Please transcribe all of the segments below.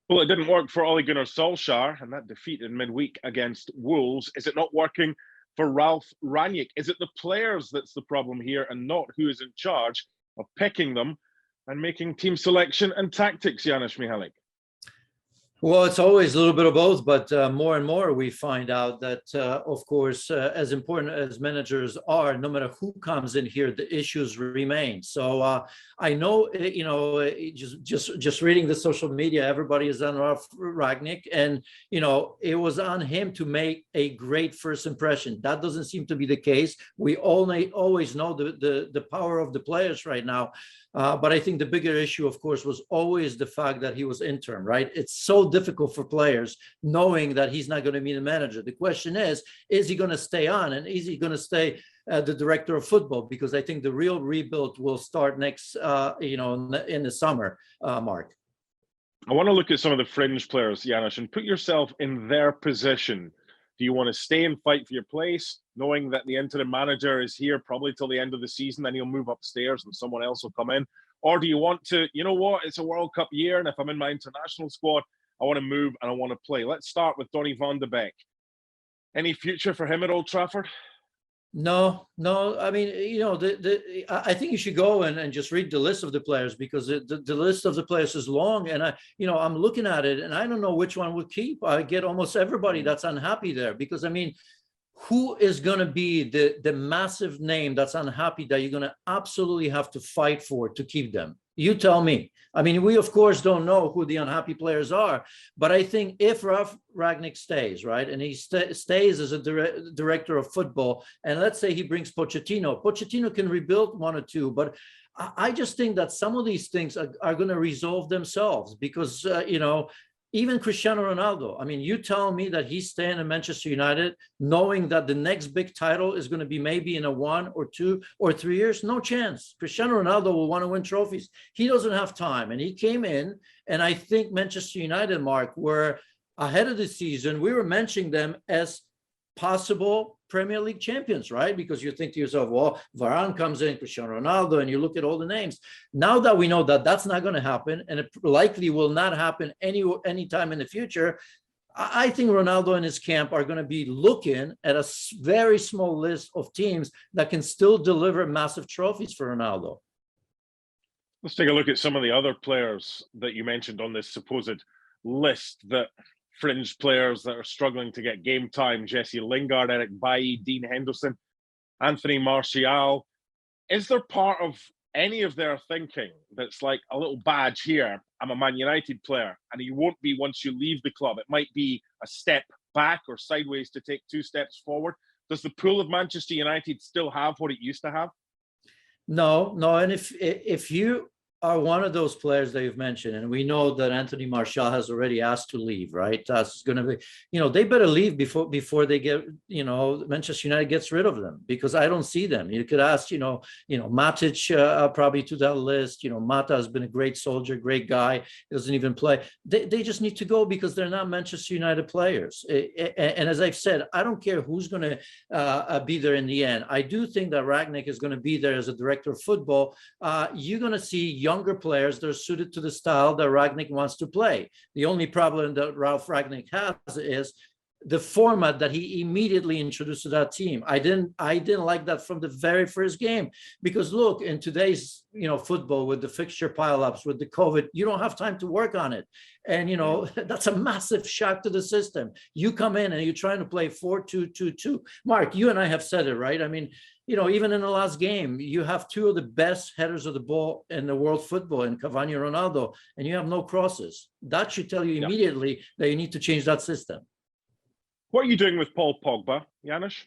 Well, it didn't work for Ole Gunnar Solskjaer and that defeat in midweek against Wolves. Is it not working for Ralf Rangnick? Is it the players that's the problem here and not who is in charge of picking them and making team selection and tactics, Janusz Michallik? Well, it's always a little bit of both, but more and more we find out that, of course, as important as managers are, no matter who comes in here, the issues remain. So I know, just reading the social media, everybody is on Ralf Rangnick, and it was on him to make a great first impression. That doesn't seem to be the case. We always know the power of the players right now. But I think the bigger issue, of course, was always the fact that he was interim, right? It's so difficult for players knowing that he's not going to be the manager. The question is he going to stay on, and is he going to stay the director of football? Because I think the real rebuild will start next, in the summer, Mark. I want to look at some of the fringe players, Janusz, and put yourself in their position. Do you want to stay and fight for your place, knowing that the interim manager is here probably till the end of the season, then he'll move upstairs and someone else will come in? Or do you want to, you know what, it's a World Cup year, and if I'm in my international squad, I want to move and I want to play. Let's start with Donny van de Beek. Any future for him at Old Trafford? No. I mean, I think you should go and just read the list of the players, because the list of the players is long, and I'm looking at it and I don't know which one would keep. I get almost everybody that's unhappy there, because I mean, who is going to be the massive name that's unhappy that you're going to absolutely have to fight for to keep them? You tell me. I mean, we of course don't know who the unhappy players are, but I think if Ralf Rangnick stays, right, and he stays as a director of football, and let's say he brings Pochettino can rebuild one or two, but I just think that some of these things are going to resolve themselves, because even Cristiano Ronaldo, I mean, you tell me that he's staying in Manchester United, knowing that the next big title is going to be maybe in a 1 or 2 or 3 years? No chance. Cristiano Ronaldo will want to win trophies. He doesn't have time. And he came in, and I think Manchester United, Mark, were ahead of the season. We were mentioning them as possible Premier League champions, right? Because you think to yourself, well, Varane comes in, Cristiano Ronaldo, and you look at all the names. Now that we know that that's not going to happen, and it likely will not happen any time in the future, I think Ronaldo and his camp are going to be looking at a very small list of teams that can still deliver massive trophies for Ronaldo. Let's take a look at some of the other players that you mentioned on this supposed list, that fringe players that are struggling to get game time: Jesse Lingard, Eric Bailly, Dean Henderson, Anthony Martial. Is there part of any of their thinking that's like a little badge here? I'm a Man United player, and you won't be once you leave the club. It might be a step back or sideways to take 2 steps forward. Does the pool of Manchester United still have what it used to have? No. And if you are one of those players that you've mentioned, and we know that Anthony Martial has already asked to leave, right? That's going to be, they better leave before they get, Manchester United gets rid of them, because I don't see them. You could ask, Matic probably to that list. Mata has been a great soldier, great guy, doesn't even play. They just need to go because they're not Manchester United players. And as I've said, I don't care who's going to be there in the end. I do think that Rangnick is going to be there as a director of football. You're going to see younger players that are suited to the style that Rangnick wants to play. The only problem that Ralf Rangnick has is the format that he immediately introduced to that team. I didn't like that from the very first game, because look, in today's football, with the fixture pileups, with the COVID, you don't have time to work on it, and that's a massive shock to the system. You come in and you're trying to play 4-2-2-2. Mark, you and I have said it, right? I mean, even in the last game, you have 2 of the best headers of the ball in the world football, in Cavani and Ronaldo, and you have no crosses. That should tell you immediately that you need to change that system. What are you doing with Paul Pogba, Janusz?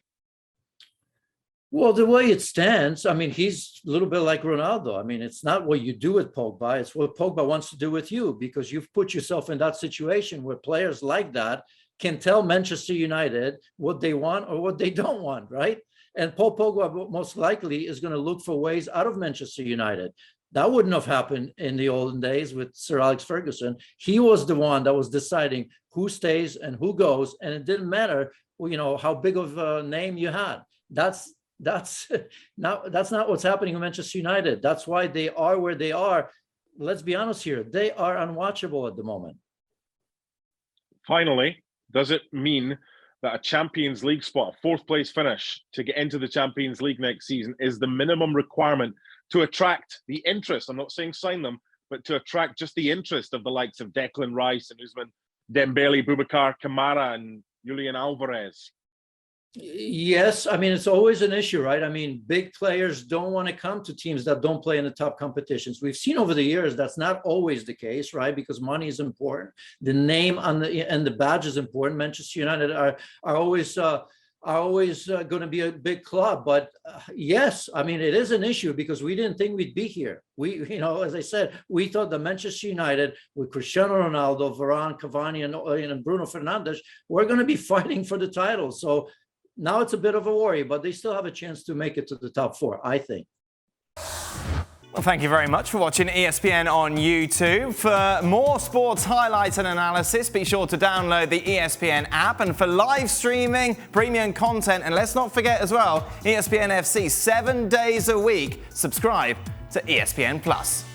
Well, the way it stands, I mean, he's a little bit like Ronaldo. I mean, it's not what you do with Pogba, it's what Pogba wants to do with you, because you've put yourself in that situation where players like that can tell Manchester United what they want or what they don't want, right? And Paul Pogba most likely is going to look for ways out of Manchester United. That wouldn't have happened in the olden days with Sir Alex Ferguson. He was the one that was deciding who stays and who goes, and it didn't matter, how big of a name you had. That's not what's happening in Manchester United. That's why they are where they are. Let's be honest here; they are unwatchable at the moment. Finally, does it mean that a Champions League spot, a 4th place finish to get into the Champions League next season is the minimum requirement to attract the interest? I'm not saying sign them, but to attract just the interest of the likes of Declan Rice and Ousmane Dembele, Boubacar Kamara and Julian Alvarez. Yes, I mean, it's always an issue, right? I mean, big players don't want to come to teams that don't play in the top competitions. We've seen over the years that's not always the case, right? Because money is important. The name on the badge is important. Manchester United are always going to be a big club. But yes, I mean, it is an issue because we didn't think we'd be here. We, as I said, we thought that Manchester United with Cristiano Ronaldo, Varane, Cavani, and Bruno Fernandes, we're going to be fighting for the title. So now it's a bit of a worry, but they still have a chance to make it to the top 4, I think. Well, thank you very much for watching ESPN on YouTube. For more sports highlights and analysis, be sure to download the ESPN app. And for live streaming, premium content, and let's not forget as well, ESPN FC 7 days a week. Subscribe to ESPN Plus.